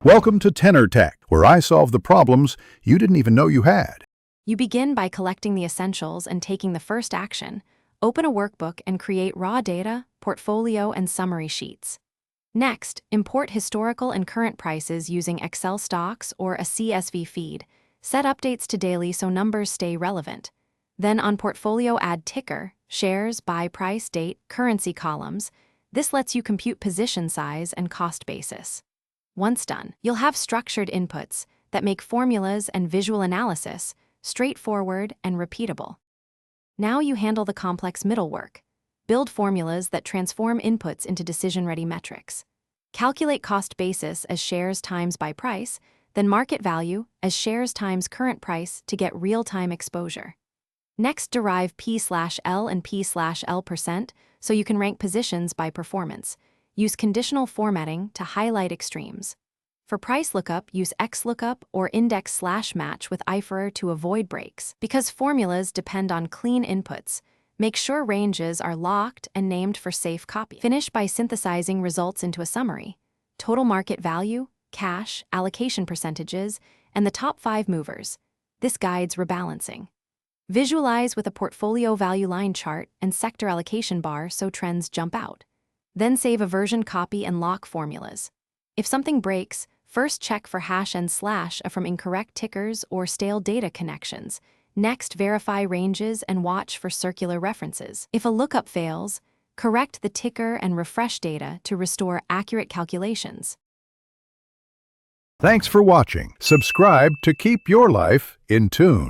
Welcome to Tenor Tech, where I solve the problems you didn't even know you had. You begin by collecting the essentials and taking the first action. Open a workbook and create raw data, portfolio, and summary sheets. Next, import historical and current prices using Excel stocks or a CSV feed. Set updates to daily so numbers stay relevant. Then on portfolio add ticker, shares, buy price, date, currency columns. This lets you compute position size and cost basis. Once done, you'll have structured inputs that make formulas and visual analysis straightforward and repeatable. Now you handle the complex middle work. Build formulas that transform inputs into decision-ready metrics. Calculate cost basis as shares times buy price, then market value as shares times current price to get real-time exposure. Next, derive P/L and P/L% so you can rank positions by performance. Use conditional formatting to highlight extremes. For price lookup, use XLOOKUP or index/match with IFRR to avoid breaks. Because formulas depend on clean inputs, make sure ranges are locked and named for safe copy. Finish by synthesizing results into a summary: total market value, cash, allocation percentages, and the top 5 movers. This guides rebalancing. Visualize with a portfolio value line chart and sector allocation bar so trends jump out. Then save a version copy and lock formulas. If something breaks, first check for hash and slash from incorrect tickers or stale data connections. Next, verify ranges and watch for circular references. If a lookup fails, correct the ticker and refresh data to restore accurate calculations. Thanks for watching. Subscribe to keep your life in tune.